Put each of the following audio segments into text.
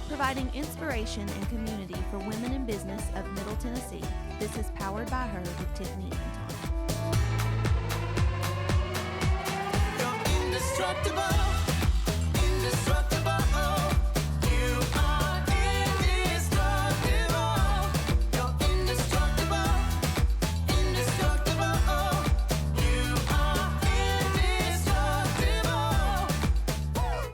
providing inspiration and community for women in business of Middle Tennessee. This is Powered by Her with Tiffany Anton. You're indestructible, indestructible. You are indestructible. You're indestructible, indestructible. You are indestructible.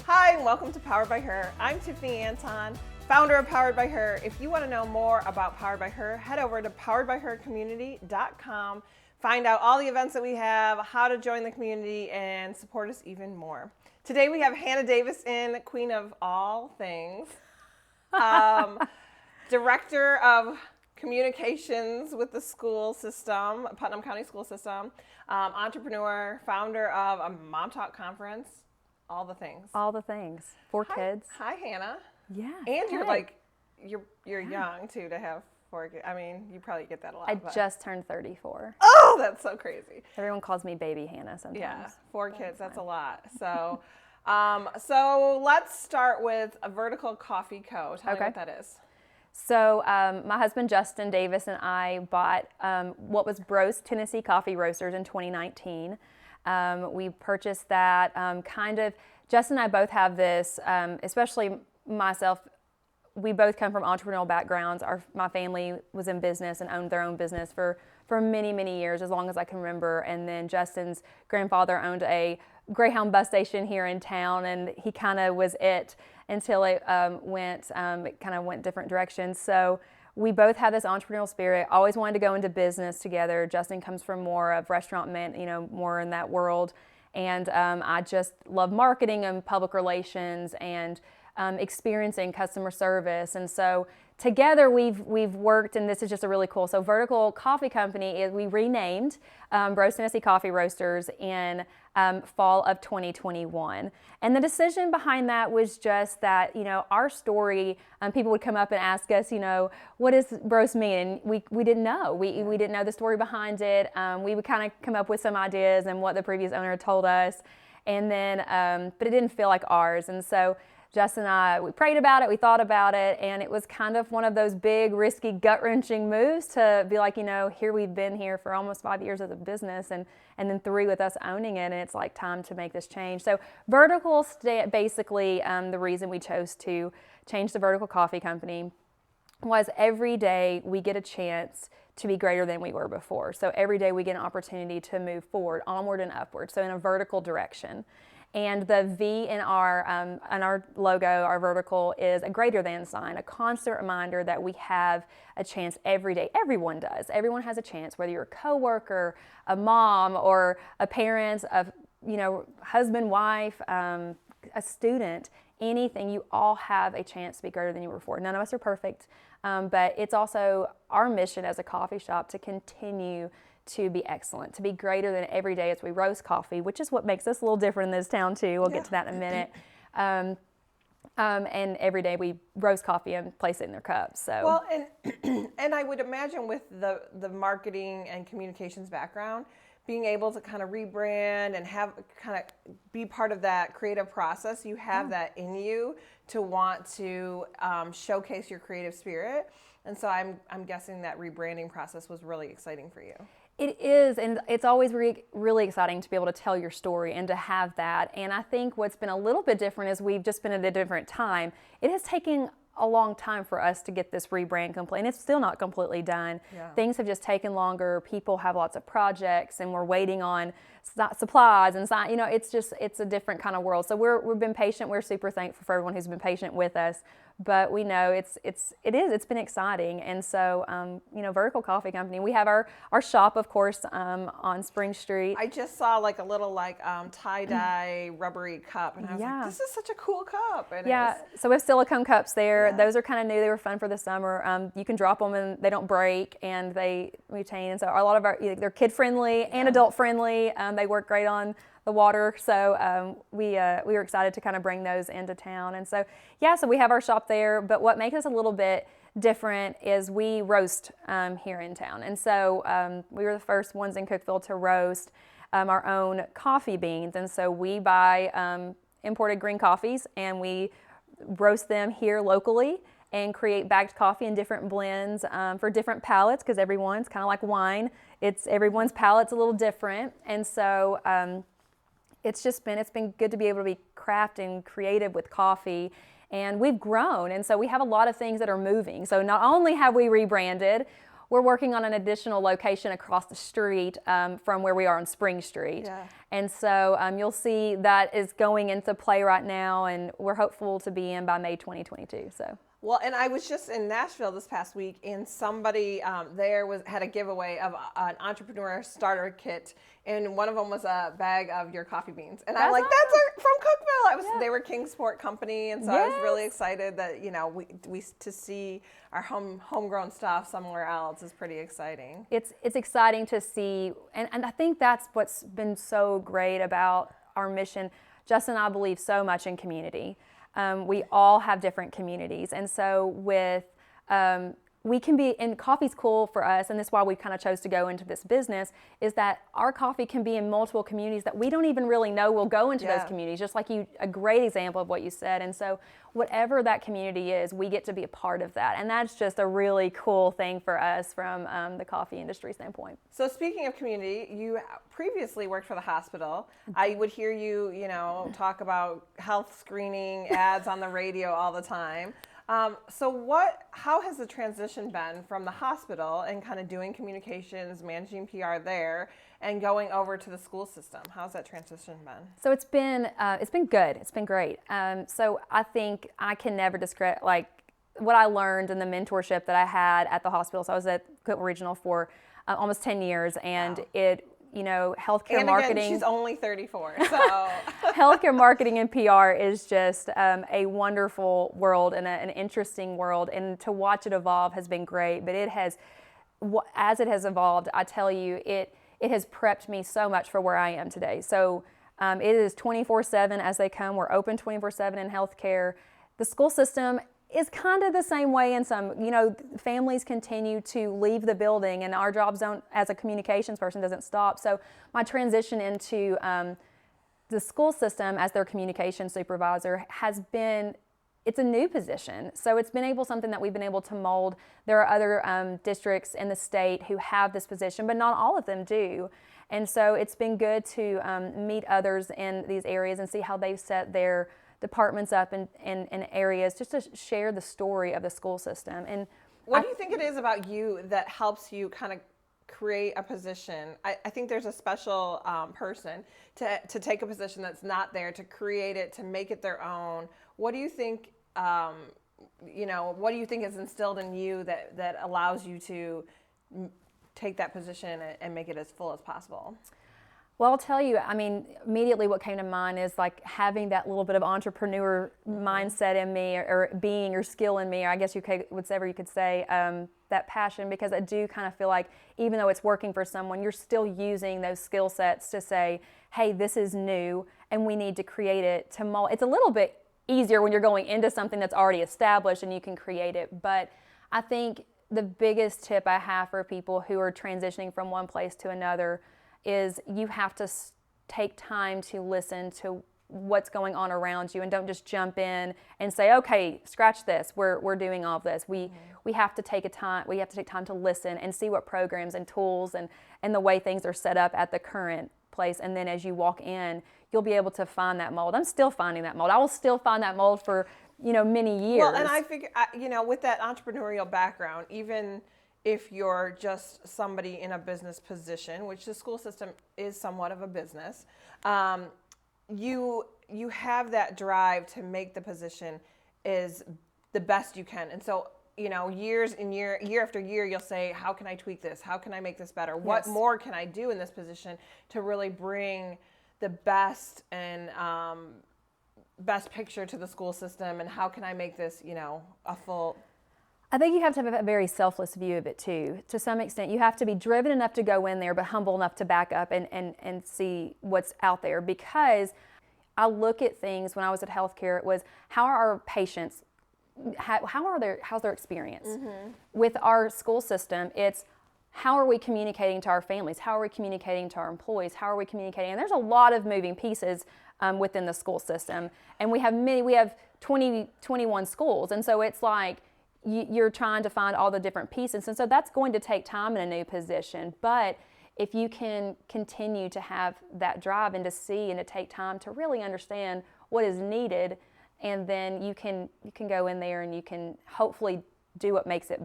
Hi, and welcome to Powered by Her. I'm Tiffany Anton, founder of Powered by Her. If you want to know more about Powered by Her, head over to poweredbyhercommunity.com. Find out all the events that we have, how to join the community, and support us even more. Today we have Hannah Davis in, queen of all things, director of communications with the school system, Putnam County School System, entrepreneur, founder of a Mom Talk conference, all the things. All the things. Four kids. Hi, Hannah. Yeah. And you're hey. like, you're young too to have four kids. I mean, you probably get that a lot. I but- just turned 34. Oh, that's so crazy. Everyone calls me Baby Hannah sometimes. Yeah, four kids. That's a lot. So, so let's start with a Vertical Coffee Co. Tell me Okay. what that is. So my husband Justin Davis and I bought what was Bros Tennessee Coffee Roasters in 2019. We purchased that Justin and I both have this, especially myself, we both come from entrepreneurial backgrounds. My family was in business and owned their own business for many, many years, as long as I can remember. And then Justin's grandfather owned a Greyhound bus station here in town, and he kind of was it until it went different directions. So we both had this entrepreneurial spirit, always wanted to go into business together. Justin comes from more of restaurant, more in that world. And I just love marketing and public relations and experiencing customer service. And so together we've worked, and this is just a really cool. So Vertical Coffee Company, we renamed Bros Tennessee Coffee Roasters in fall of 2021. And the decision behind that was just that, our story, people would come up and ask us, what does Bros mean? And we didn't know. We didn't know the story behind it. We would kind of come up with some ideas and what the previous owner had told us. And then, but it didn't feel like ours. And so Justin and I, we prayed about it, we thought about it, and it was kind of one of those big, risky, gut-wrenching moves to be like, here we've been here for almost 5 years as a business, and then 3 with us owning it, and it's like time to make this change. So Vertical, basically, the reason we chose to change the Vertical Coffee Company was every day we get a chance to be greater than we were before. So every day we get an opportunity to move forward, onward and upward, so in a vertical direction. And the V in our logo, our vertical, is a greater than sign, a constant reminder that we have a chance every day. Everyone does. Everyone has a chance, whether you're a coworker, a mom, or a parent, husband, wife, a student, anything. You all have a chance to be greater than you were before. None of us are perfect, but it's also our mission as a coffee shop to continue to be excellent, to be greater than every day as we roast coffee, which is what makes us a little different in this town too. We'll get to that in a minute. And every day we roast coffee and place it in their cups. So Well, and I would imagine with the marketing and communications background, being able to kind of rebrand and have kind of be part of that creative process, you have that in you to want to showcase your creative spirit. And so I'm guessing that rebranding process was really exciting for you. It is, and it's always really exciting to be able to tell your story and to have that. And I think what's been a little bit different is we've just been at a different time. It has taken a long time for us to get this rebrand complete, and it's still not completely done. Yeah. Things have just taken longer. People have lots of projects, and we're waiting on supplies and it's a different kind of world. So we've been patient. We're super thankful for everyone who's been patient with us. But we know it's been exciting. And so, Vertical Coffee Company, we have our shop, of course, on Spring Street. I just saw like a little tie-dye rubbery cup, and I was like, this is such a cool cup. And so we have silicone cups there. Yeah. Those are kind of new. They were fun for the summer. You can drop them and they don't break, and they retain. And so a lot of they're kid-friendly and adult-friendly. They work great on the water. So we were excited to kind of bring those into town. And so, so we have our shop there. But what makes us a little bit different is we roast here in town. And so we were the first ones in Cookeville to roast our own coffee beans. And so we buy imported green coffees, and we roast them here locally and create bagged coffee in different blends for different palates, because everyone's kind of like wine. Everyone's palate's a little different, and so it's been good to be able to be crafting creative with coffee. And we've grown, and so we have a lot of things that are moving. So not only have we rebranded, we're working on an additional location across the street from where we are on Spring Street. Yeah. And so you'll see that is going into play right now, and we're hopeful to be in by May 2022. So. Well, and I was just in Nashville this past week, and somebody had a giveaway of an entrepreneur starter kit, and one of them was a bag of your coffee beans, and I'm like, That's "That's from Cookeville." They were Kingsport Company, and so I was really excited that we to see our homegrown stuff somewhere else is pretty exciting. It's exciting to see, and I think that's what's been so great about our mission. Justin and I believe so much in community. We all have different communities, and so we can be, and coffee's cool for us, and that's why we kind of chose to go into this business, is that our coffee can be in multiple communities that we don't even really know will go into those communities, just like a great example of what you said. And so whatever that community is, we get to be a part of that, and that's just a really cool thing for us from the coffee industry standpoint. So speaking of community, you previously worked for the hospital. I would hear you, talk about health screening ads on the radio all the time. How has the transition been from the hospital and kind of doing communications, managing PR there, and going over to the school system? How's that transition been? So it's been good. It's been great. So I think I can never describe what I learned in the mentorship that I had at the hospital. So I was at Cookeville Regional for almost 10 years, and healthcare and marketing. Again, she's only 34, so. Healthcare marketing and PR is just a wonderful world and an interesting world, and to watch it evolve has been great. But as it has evolved, I tell you, it has prepped me so much for where I am today. So it is 24/7 as they come. We're open 24/7 in healthcare. The school system is kind of the same way in some, families continue to leave the building, and our jobs as a communications person doesn't stop. So my transition into the school system as their communication supervisor it's a new position. So it's been something that we've been able to mold. There are other districts in the state who have this position, but not all of them do. And so it's been good to meet others in these areas and see how they've set their departments up in areas, just to share the story of the school system. And what do you think it is about you that helps you kind of create a position? I think there's a special person to take a position that's not there, to create it, to make it their own. What do you think? What do you think is instilled in you that allows you to take that position and make it as full as possible? Well, I'll tell you, immediately what came to mind is having that little bit of entrepreneur mindset in me, or being, or skill in me, or I guess whatever you could say, that passion, because I do kind of feel like even though it's working for someone, you're still using those skill sets to say, hey, this is new and we need to create it to mold. It's a little bit easier when you're going into something that's already established and you can create it. But I think the biggest tip I have for people who are transitioning from one place to another is you have to take time to listen to what's going on around you, and don't just jump in and say, okay, scratch this, we're doing all of this. We have to take time to listen and see what programs and tools and the way things are set up at the current place. And then as you walk in, you'll be able to find that mold. I'm still finding that mold. I will still find that mold for many years. Well, and I figure with that entrepreneurial background, even if you're just somebody in a business position, which the school system is somewhat of a business, you have that drive to make the position is the best you can. And so, year after year, you'll say, how can I tweak this? How can I make this better? Yes. What more can I do in this position to really bring the best and best picture to the school system? And how can I make this, a full... I think you have to have a very selfless view of it too. To some extent, you have to be driven enough to go in there, but humble enough to back up and see what's out there. Because I look at things when I was at healthcare, it was, how are our patients, how's their experience? Mm-hmm. With our school system, it's how are we communicating to our families? How are we communicating to our employees? How are we communicating? And there's a lot of moving pieces within the school system. And we have 21 schools. And so it's like you're trying to find all the different pieces. And so that's going to take time in a new position. But if you can continue to have that drive and to see and to take time to really understand what is needed, and then you can go in there and you can hopefully do what makes it,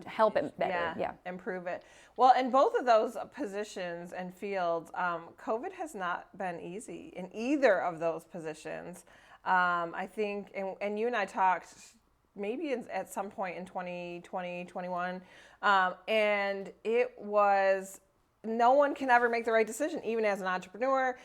help it better. Yeah. Improve it. Well, in both of those positions and fields, COVID has not been easy in either of those positions. I think, and you and I talked maybe at some point in 2020, 21, and it was, no one can ever make the right decision, even as an entrepreneur,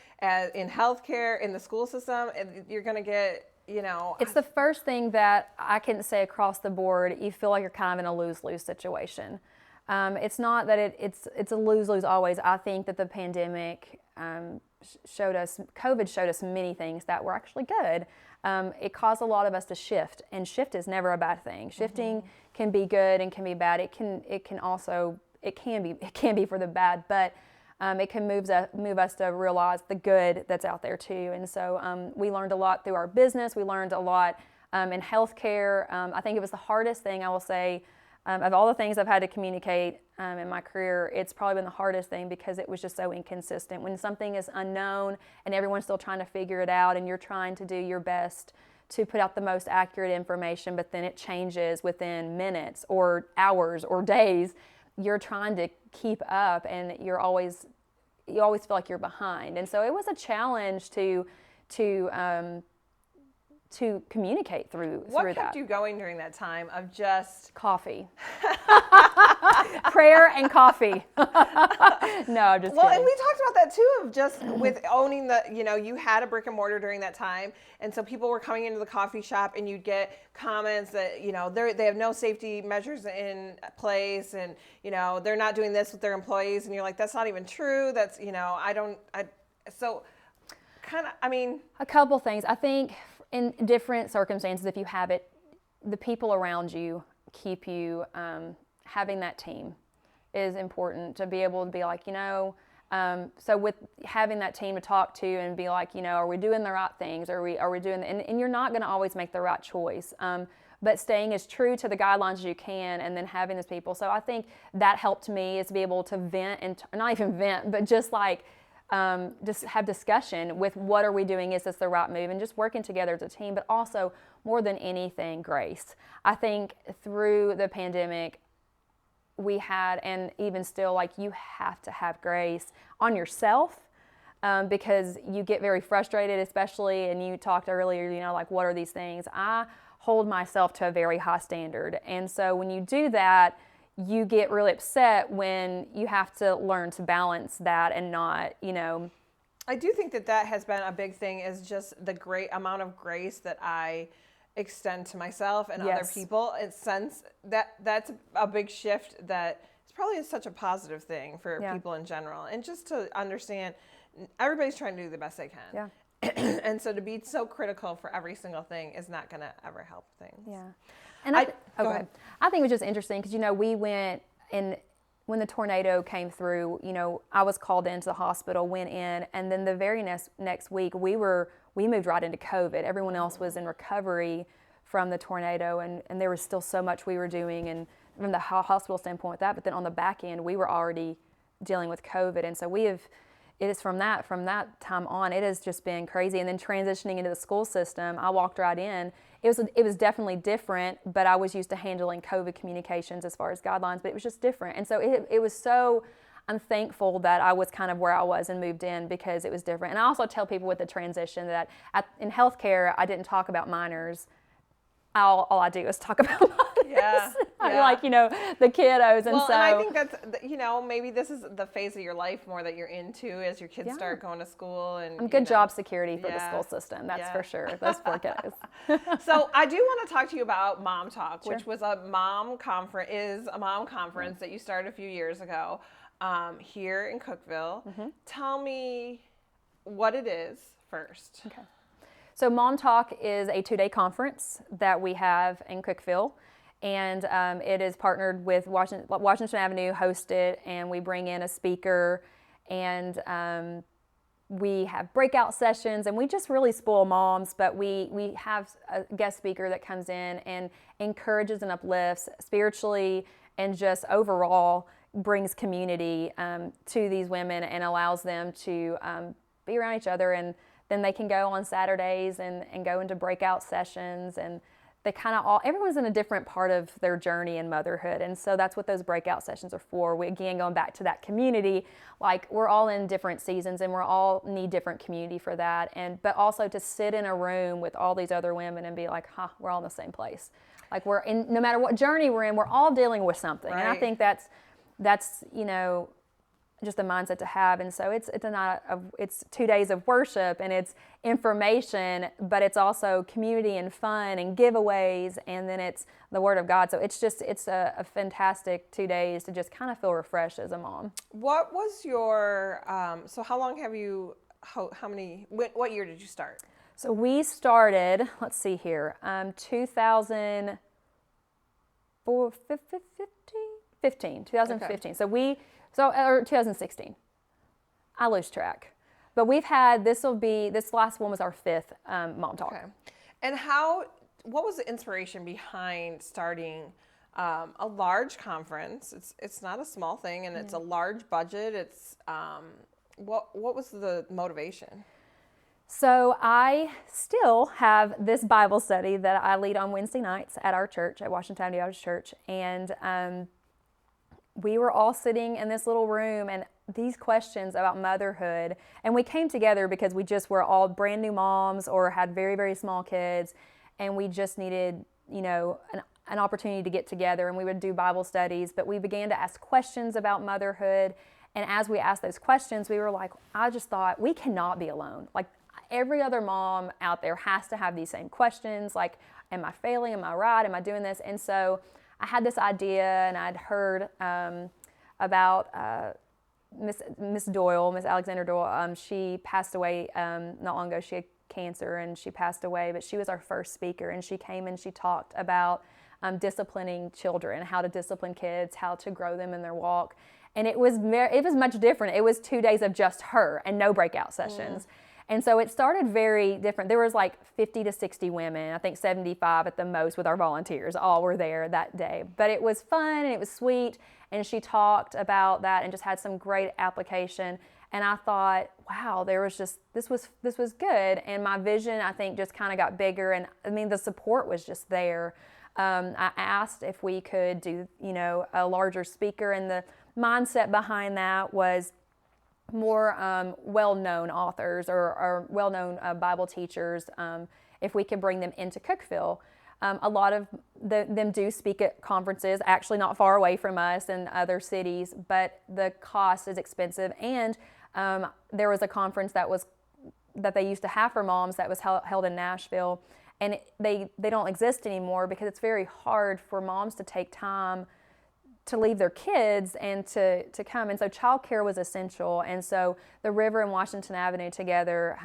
in healthcare, in the school system. You're going to get, It's the first thing that I can say across the board. You feel like you're kind of in a lose-lose situation. It's not that it's a lose-lose always. I think that the pandemic COVID showed us many things that were actually good. It caused a lot of us to shift, and shift is never a bad thing. Shifting can be good and can be bad. It can be for the bad, but it can move us to realize the good that's out there too. And so we learned a lot through our business. We learned a lot in healthcare. I think it was the hardest thing, I will say, of all the things I've had to communicate in my career. It's probably been the hardest thing because it was just so inconsistent. When something is unknown and everyone's still trying to figure it out, and you're trying to do your best to put out the most accurate information, but then it changes within minutes or hours or days, you're trying to keep up, and you always feel like you're behind. And so it was a challenge to communicate through What that. kept you going during that time of just Coffee. Prayer and coffee. No, I'm just Well, kidding. and we talked about that too, of just with owning you had a brick and mortar during that time. And so people were coming into the coffee shop, and you'd get comments that, they have no safety measures in place, and, they're not doing this with their employees. And you're like, that's not even true. That's, A couple things. I think in different circumstances, if you have it, the people around you keep you, having that team is important to be able to be like, so with having that team to talk to and be like, are we doing the right things? Are we doing, and you're not going to always make the right choice. But staying as true to the guidelines as you can, and then having those people. So I think that helped me, is to be able to vent, and not even vent, but just like, just have discussion with what are we doing, is this the right move, and just working together as a team. But also, more than anything, grace. I think through the pandemic, we had, and even still, like, you have to have grace on yourself, because you get very frustrated, especially, and you talked earlier, like, what are these things? I hold myself to a very high standard. And so when you do that, you get really upset when you have to learn to balance that and not, I do think that has been a big thing, is just the great amount of grace that I extend to myself and other people. It sense that's a big shift, that it's probably such a positive thing for people in general. And just to understand, everybody's trying to do the best they can. Yeah. And so to be so critical for every single thing is not going to ever help things. Yeah. And go ahead. I think it was just interesting because, we went in, when the tornado came through, I was called into the hospital, went in, and then the very next week we moved right into COVID. Everyone else was in recovery from the tornado, and there was still so much we were doing, and from the hospital standpoint with that, but then on the back end, we were already dealing with COVID. And so it is from that time on, it has just been crazy. And then transitioning into the school system, I walked right in. It was definitely different, but I was used to handling COVID communications as far as guidelines, but it was just different. And so it was so, I'm thankful that I was kind of where I was and moved in, because it was different. And I also tell people with the transition that in healthcare, I didn't talk about minors. All I do is talk about minors. Yeah. Like, the kiddos. And well, so, and I think that's, maybe this is the phase of your life more that you're into as your kids start going to school. And I'm good job security for the school system. That's for sure. Those poor kiddos. So I do want to talk to you about Mom Talk, which was a mom conference that you started a few years ago here in Cookeville. Tell me what it is first. Okay. So Mom Talk is a 2-day conference that we have in Cookeville. And it is partnered with Washington Avenue, hosted, and we bring in a speaker, and we have breakout sessions, and we just really spoil moms, but we have a guest speaker that comes in and encourages and uplifts spiritually and just overall brings community to these women and allows them to be around each other. And then they can go on Saturdays and go into breakout sessions, and they kind of everyone's in a different part of their journey in motherhood. And so that's what those breakout sessions are for. We, again, going back to that community, like we're all in different seasons and we're all need different community for that. But also to sit in a room with all these other women and be like, we're all in the same place. Like we're in, no matter what journey we're in, we're all dealing with something. Right. And I think that's, just a mindset to have. And so it's 2 days of worship, and it's information, but it's also community and fun and giveaways, and then it's the Word of God. So it's a fantastic 2 days to just kind of feel refreshed as a mom. What was your, so how long have you, what year did you start? So we started, let's see here, 2015. Okay. Or 2016. I lose track. But we've had, this last one was our fifth Mom Talk. Okay. And what was the inspiration behind starting a large conference? It's not a small thing, and it's a large budget. It's, what was the motivation? So I still have this Bible study that I lead on Wednesday nights at our church, at Washington Avenue Baptist Church, and we were all sitting in this little room, and these questions about motherhood, and we came together because we just were all brand new moms or had very, very small kids, and we just needed, an opportunity to get together, and we would do Bible studies, but we began to ask questions about motherhood, and as we asked those questions, we were like, I just thought, we cannot be alone. Like, every other mom out there has to have these same questions, like, am I failing? Am I right? Am I doing this? And so I had this idea, and I'd heard about Miss Doyle, Miss Alexander Doyle. She passed away not long ago. She had cancer, and she passed away, but she was our first speaker, and she came and she talked about disciplining children, how to discipline kids, how to grow them in their walk. And it was much different. It was 2 days of just her and no breakout sessions. And so it started very different. There was like 50 to 60 women, I think 75 at the most with our volunteers, all were there that day. But it was fun and it was sweet, and she talked about that and just had some great application. And I thought, wow, this was good. And my vision, I think, just kind of got bigger. And I mean, the support was just there. I asked if we could do, a larger speaker, and the mindset behind that was more well-known authors or well-known Bible teachers, if we could bring them into Cookeville. A lot of them do speak at conferences, actually not far away from us in other cities, but the cost is expensive. And there was a conference that they used to have for moms that was held in Nashville, and they don't exist anymore because it's very hard for moms to take time to leave their kids and to come. And so childcare was essential. And so the River and Washington Avenue together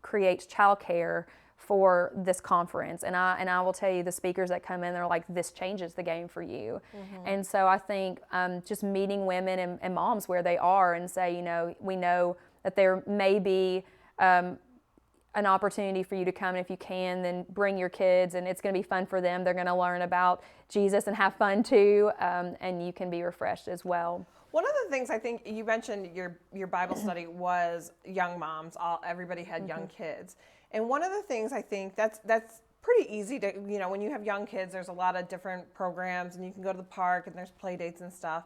creates childcare for this conference. And I will tell you, the speakers that come in, they're like, this changes the game for you. Mm-hmm. And so I think just meeting women and moms where they are and say, we know that there may be an opportunity for you to come, and if you can, then bring your kids, and it's going to be fun for them. They're going to learn about Jesus and have fun too, and you can be refreshed as well. One of the things I think you mentioned, your Bible study was young moms. Everybody had young kids, and one of the things I think that's pretty easy to, when you have young kids, there's a lot of different programs, and you can go to the park, and there's play dates and stuff.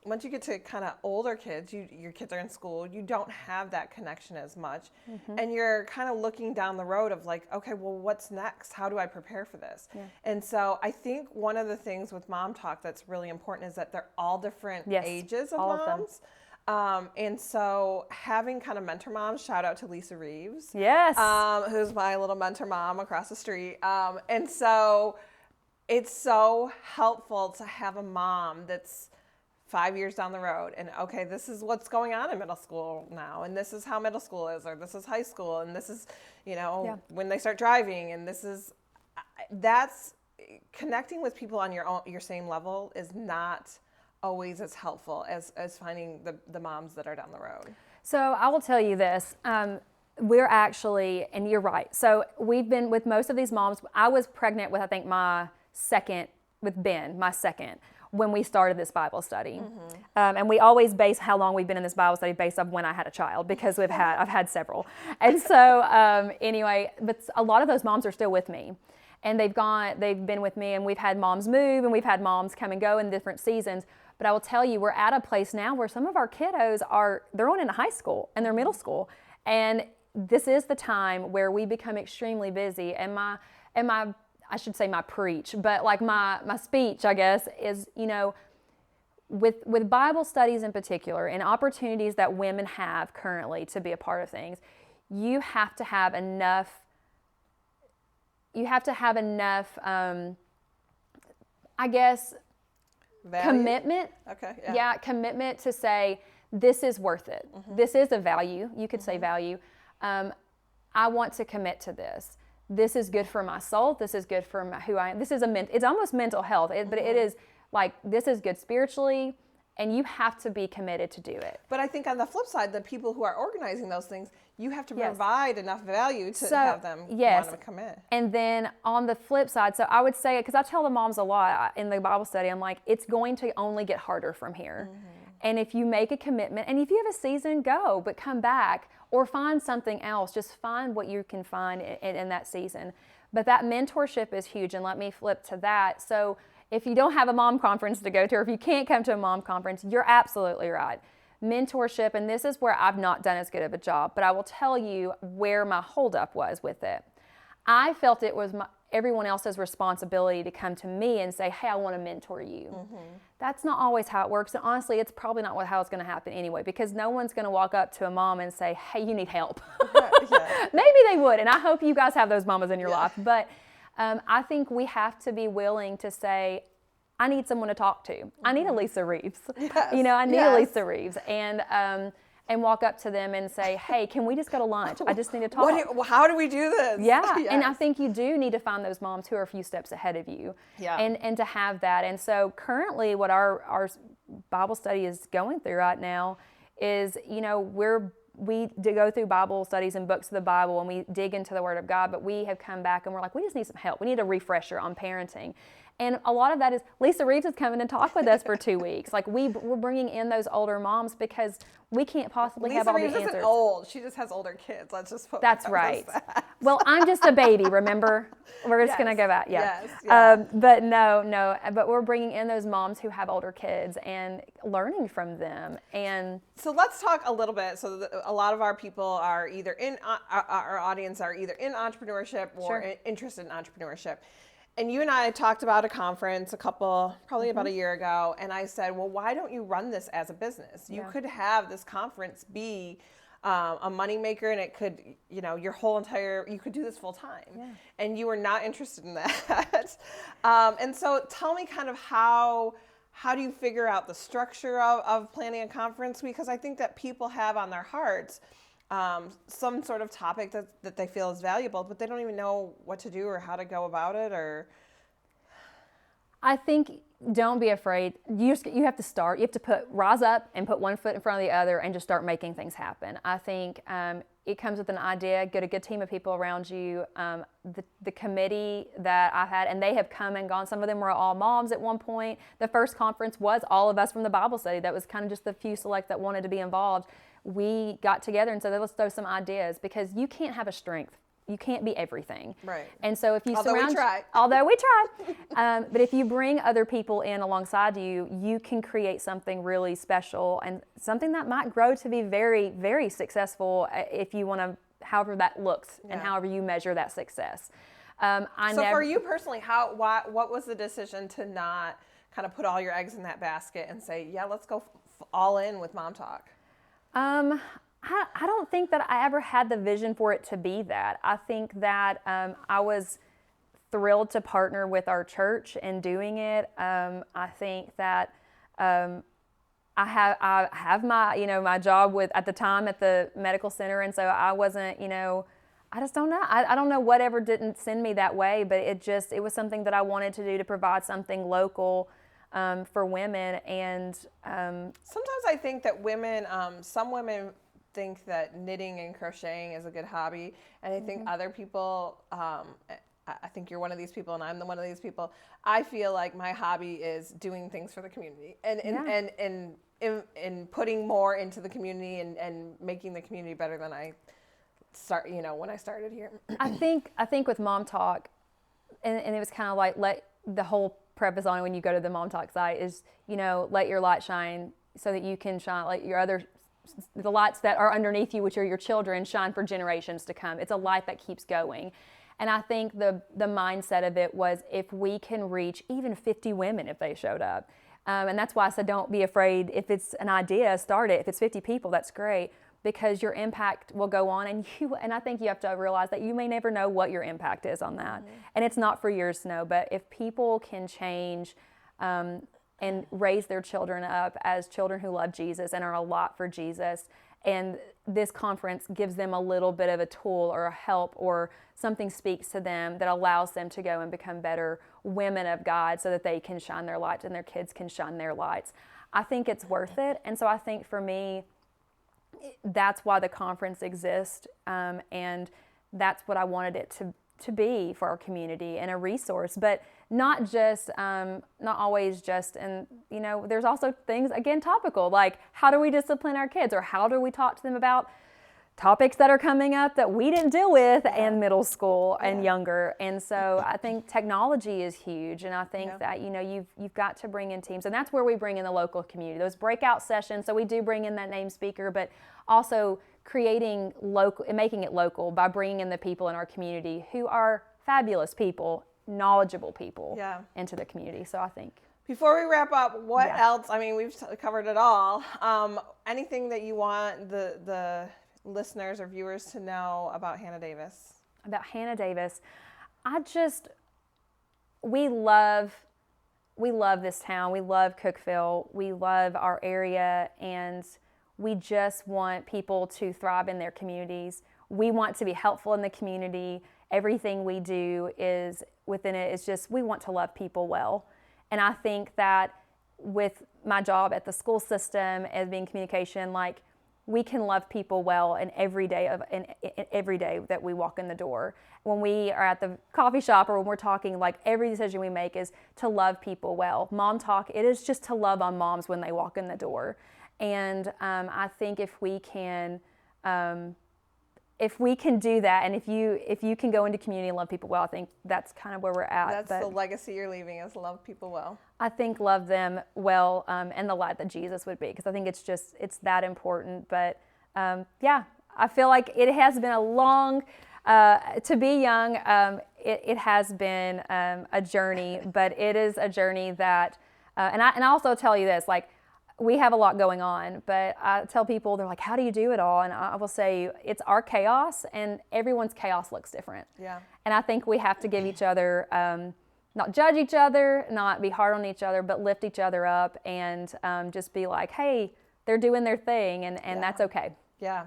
Once you get to kind of older kids, your kids are in school, you don't have that connection as much. Mm-hmm. And you're kind of looking down the road of like, okay, well, what's next? How do I prepare for this? Yeah. And so I think one of the things with Mom Talk that's really important is that they're all different ages of moms. And so having kind of mentor moms, shout out to Lisa Reeves. Yes. Who's my little mentor mom across the street. And so it's so helpful to have a mom that's 5 years down the road, and okay, this is what's going on in middle school now, and this is how middle school is, or this is high school, and this is, when they start driving, and this is, connecting with people on your same level is not always as helpful as finding the moms that are down the road. So I will tell you this. We're actually, and you're right. So we've been with most of these moms. I was pregnant with, I think, with Ben, my second, when we started this Bible study. And we always base how long we've been in this Bible study based on when I had a child, because I've had several. And so anyway, but a lot of those moms are still with me. And they've been with me, and we've had moms move, and we've had moms come and go in different seasons. But I will tell you, we're at a place now where some of our kiddos they're on into high school and they're middle school. And this is the time where we become extremely busy. And my I should say my preach, but like my speech, I guess, is, with Bible studies in particular and opportunities that women have currently to be a part of things, you have to have enough, I guess, Value? commitment. Okay. Yeah, commitment to say, this is worth it. This is a value. You could say value. I want to commit to this. This is good for my soul. This is good for who I am. It's almost mental health, but it is like, this is good spiritually, and you have to be committed to do it. But I think on the flip side, the people who are organizing those things, you have to Yes. provide enough value to So, have them yes. want to commit. And then on the flip side, so I would say, because I tell the moms a lot in the Bible study, I'm like, it's going to only get harder from here. And if you make a commitment, and if you have a season, go, but come back or find something else. Just find what you can find in that season. But that mentorship is huge, and let me flip to that. So if you don't have a mom conference to go to, or if you can't come to a mom conference, you're absolutely right. Mentorship, and this is where I've not done as good of a job, but I will tell you where my holdup was with it. I felt it was everyone else's responsibility to come to me and say, hey, I want to mentor you. That's not always how it works. And honestly, it's probably not how it's going to happen anyway, because no one's going to walk up to a mom and say, hey, you need help. Yeah. Maybe they would, and I hope you guys have those mamas in your life. But I think we have to be willing to say, I need someone to talk to. I need a Lisa Reeves. Yes. I need Yes. a Lisa Reeves. And walk up to them and say, hey, can we just go to lunch? I just need to talk. How do we do this? Yeah, Yes. and I think you do need to find those moms who are a few steps ahead of you, Yeah. and to have that. And so currently what our Bible study is going through right now is, we go through Bible studies and books of the Bible, and we dig into the Word of God, but we have come back and we're like, we just need some help. We need a refresher on parenting. And a lot of that is Lisa Reeves is coming and talk with us for 2 weeks. Like we're bringing in those older moms because we can't possibly have Lisa all Reeves the answers. isn't old. She just has older kids. Let's just put That's that right. aside. Well, I'm just a baby, remember? We're just going to Yes, go back. Yeah. yes, yeah. But no. But we're bringing in those moms who have older kids and learning from them. And So let's talk a little bit. So a lot of our people are either our audience are either in entrepreneurship or Sure. interested in entrepreneurship. And you and I talked about a conference probably about a year ago, and I said, well, why don't you run this as a business? You could have this conference be a moneymaker, and it could, your whole you could do this full time. Yeah. And you were not interested in that. And so tell me kind of how do you figure out the structure of planning a conference? Because I think that people have on their hearts some sort of topic that they feel is valuable, but they don't even know what to do or how to go about it. Or I think don't be afraid. You have to start. You have to rise up and put one foot in front of the other and just start making things happen. I think it comes with an idea. Get a good team of people around you. The committee that I had, and they have come and gone. Some of them were all moms at one point. The first conference was all of us from the Bible study. That was kind of just the few select that wanted to be involved. We got together and said, let's throw some ideas, because you can't have a strength. You can't be everything. Right. And so if you Although we try. but if you bring other people in alongside you, you can create something really special and something that might grow to be very, very successful if you want to, however that looks and however you measure that success. For you personally, what was the decision to not kind of put all your eggs in that basket and say, yeah, let's go all in with Mom Talk? I don't think that I ever had the vision for it to be that. I think that I was thrilled to partner with our church in doing it. I think that I have my my job at the time at the medical center, and so I wasn't I just don't know. I don't know whatever didn't send me that way, but it was something that I wanted to do to provide something local for women. And Sometimes I think that women, some women think that knitting and crocheting is a good hobby, and I think other people, I think you're one of these people, and I'm one of these people. I feel like my hobby is doing things for the community, and putting more into the community and making the community better than I when I started here. I think with Mom Talk, and it was kind of like let the whole preface on it when you go to the Mom Talk site is, let your light shine so that you can shine, like the lights that are underneath you, which are your children, shine for generations to come. It's a light that keeps going. And I think the mindset of it was if we can reach even 50 women if they showed up. And that's why I said don't be afraid. If it's an idea, start it. If it's 50 people, that's great, because your impact will go on. And I think you have to realize that you may never know what your impact is on that. And it's not for yours to know. But if people can change and raise their children up as children who love Jesus and are a lot for Jesus, and this conference gives them a little bit of a tool or a help or something speaks to them that allows them to go and become better women of God so that they can shine their lights and their kids can shine their lights, I think it's worth it. And so I think for me, that's why the conference exists, and that's what I wanted it to be for our community, and a resource, but not always just, and there's also things, again, topical, like how do we discipline our kids, or how do we talk to them about topics that are coming up that we didn't deal with in middle school and younger. And so I think technology is huge, and I think that you've got to bring in teams, and that's where we bring in the local community, those breakout sessions. So we do bring in that named speaker, but also creating local and making it local by bringing in the people in our community who are fabulous people, knowledgeable people into the community. So I think before we wrap up, what else? I mean, we've covered it all. Anything that you want the listeners or viewers to know about Hannah Davis? About Hannah Davis, we love this town. We love Cookeville. We love our area, and we just want people to thrive in their communities. We want to be helpful in the community. Everything we do is within it is just, we want to love people well. And I think that with my job at the school system as being communication, like, we can love people well in every day that we walk in the door. When we are at the coffee shop or when we're talking, like, every decision we make is to love people well. Mom Talk, it is just to love on moms when they walk in the door. And I think if we can do that, and if you can go into community and love people well, I think that's kind of where we're at. That's the legacy you're leaving, is love people well. I think love them well, and the light that Jesus would be, because I think it's that important. But I feel like it has been a long, to be young, it has been a journey, but it is a journey that, and I also tell you this, like, we have a lot going on, but I tell people, they're like, how do you do it all? And I will say, it's our chaos, and everyone's chaos looks different. Yeah. And I think we have to give each other, not judge each other, not be hard on each other, but lift each other up, and just be like, hey, they're doing their thing, and that's okay. Yeah.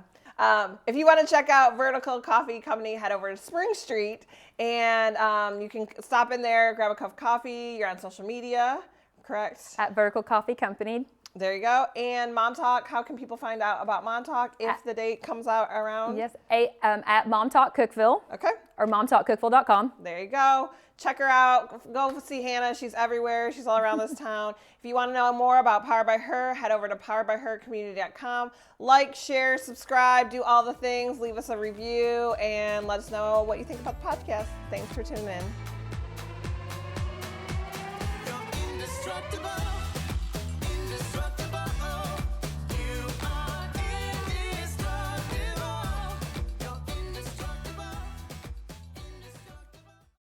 If you want to check out Vertical Coffee Company, head over to Spring Street, and you can stop in there, grab a cup of coffee. You're on social media, correct? At Vertical Coffee Company. There you go. And Mom Talk, how can people find out about Mom Talk if the date comes out around? Yes, at Mom Talk Cookeville. Okay. Or momtalkcookeville.com. There you go. Check her out. Go see Hannah. She's everywhere. She's all around this town. If you want to know more about Powered by Her, head over to poweredbyhercommunity.com. Like, share, subscribe, do all the things. Leave us a review and let us know what you think about the podcast. Thanks for tuning in.